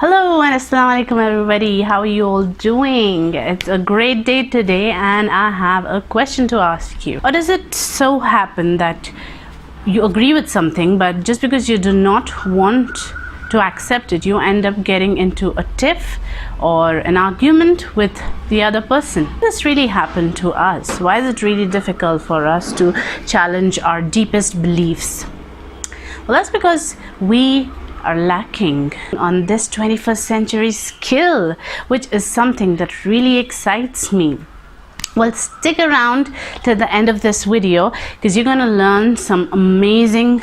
Hello and assalamu alaikum everybody. How are you all doing? It's a great day today and I have a question to ask you. Or does it so happen that you agree with something, but just because you do not want to accept it, you end up getting into a tiff or an argument with the other person? Does this really happen to us? Why is it really difficult for us to challenge our deepest beliefs? Well, that's because we are lacking on this 21st century skill, which is something that really excites me. Well, stick around to the end of this video because you're going to learn some amazing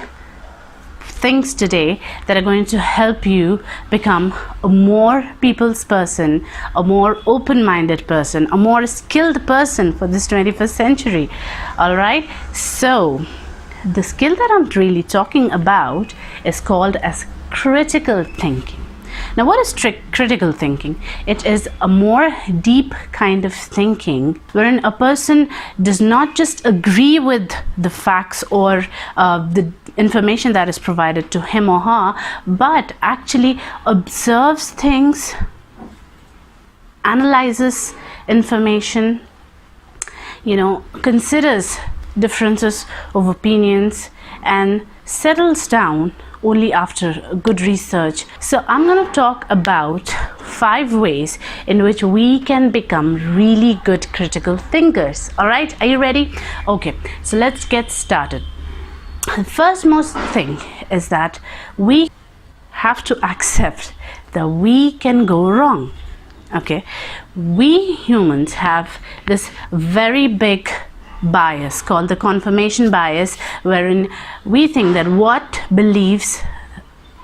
things today that are going to help you become a more people's person, a more open-minded person, a more skilled person for this 21st century. All right, so the skill that I'm really talking about is called as critical thinking. Now, what is critical thinking? It is a more deep kind of thinking wherein a person does not just agree with the facts or the information that is provided to him or her, but actually observes things, analyzes information, considers differences of opinions and settles down only after good research. So I'm going to talk about 5 ways in which we can become really good critical thinkers. All right, are you ready? Okay, so let's get started. The first most thing is that we have to accept that we can go wrong. Okay, we humans have this very big bias called the confirmation bias, wherein we think that what beliefs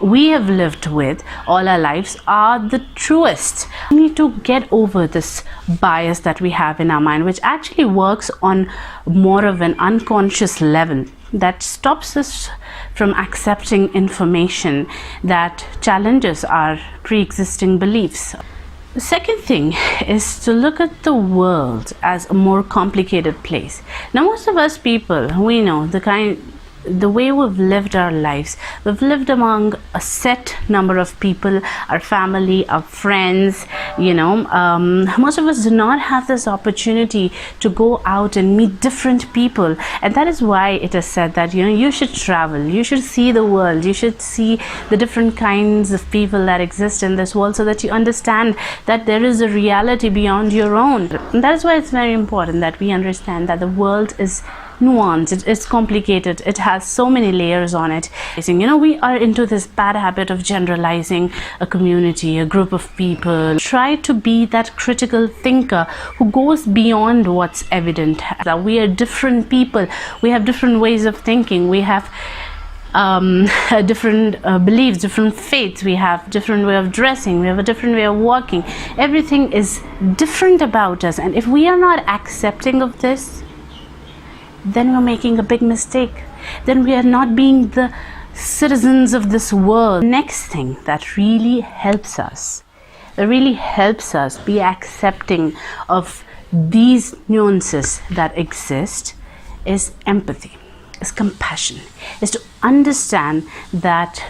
we have lived with all our lives are the truest. We need to get over this bias that we have in our mind, which actually works on more of an unconscious level that stops us from accepting information that challenges our pre-existing beliefs. The second thing is to look at the world as a more complicated place. Now, most of us people, we know the way we've lived our lives. We've lived among a set number of people, our family, our friends, most of us do not have this opportunity to go out and meet different people. And that is why it is said that, you should travel, you should see the world, you should see the different kinds of people that exist in this world so that you understand that there is a reality beyond your own. And that is why it's very important that we understand that the world is nuanced, it is complicated, it has so many layers on it. We are into this bad habit of generalizing a community, a group of people. Try to be that critical thinker who goes beyond what's evident. That we are different people, we have different ways of thinking, we have different beliefs, different faiths, we have different way of dressing, we have a different way of walking. Everything is different about us, and if we are not accepting of this, then we're making a big mistake. Then we are not being the citizens of this world. Next thing that really helps us be accepting of these nuances that exist is empathy, is compassion, is to understand that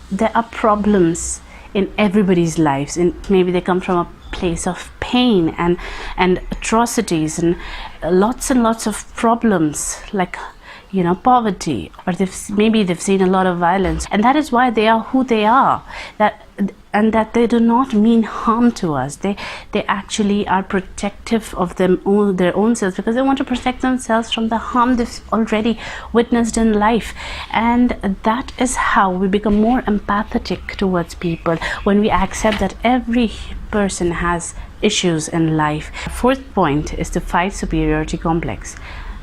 there are problems in everybody's lives, and maybe they come from a place of pain and atrocities and lots of problems like poverty, or maybe they've seen a lot of violence, and that is why they are who they are, and that they do not mean harm to us. They actually are protective of their own selves because they want to protect themselves from the harm they've already witnessed in life. And that is how we become more empathetic towards people, when we accept that every person has issues in life. Fourth point is to fight superiority complex.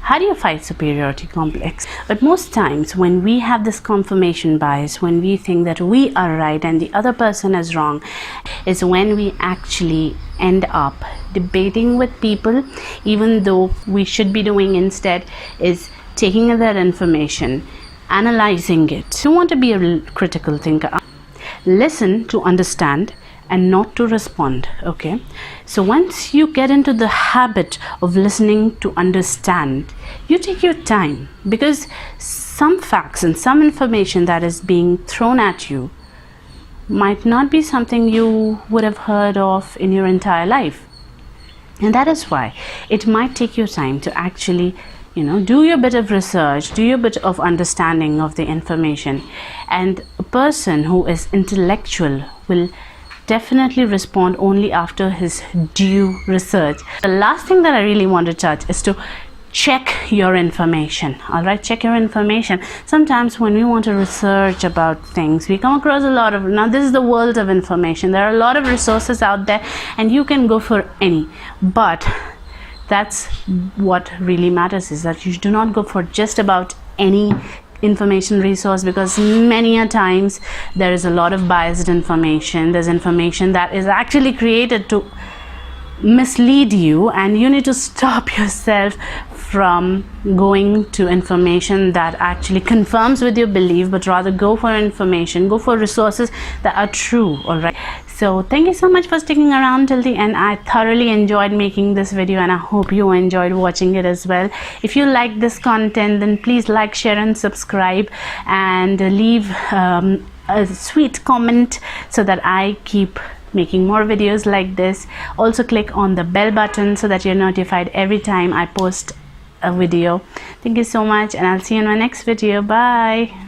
How do you fight superiority complex? But most times when we have this confirmation bias, when we think that we are right and the other person is wrong, is when we actually end up debating with people, even though we should be doing instead is taking that information, analyzing it. You want to be a critical thinker. Listen to understand and not to respond. Okay, so once you get into the habit of listening to understand, you take your time, because some facts and some information that is being thrown at you might not be something you would have heard of in your entire life. And that is why it might take you time to actually, do your bit of research, do your bit of understanding of the information. And a person who is intellectual will definitely respond only after his due research. The last thing that I really want to touch is to check your information. All right, check your information. Sometimes when we want to research about things, we come across a lot of, now this is the world of information. There are a lot of resources out there and you can go for any, but that's what really matters, is that you do not go for just about any information resource, because many a times there is a lot of biased information. There's information that is actually created to mislead you, and you need to stop yourself from going to information that actually confirms with your belief, but rather go for information, go for resources that are true. All right, so thank you so much for sticking around till the end. I thoroughly enjoyed making this video and I hope you enjoyed watching it as well. If you like this content, then please like, share and subscribe, and leave a sweet comment so that I keep making more videos like this. Also click on the bell button so that you're notified every time I post a video. Thank you so much, and I'll see you in my next video. Bye.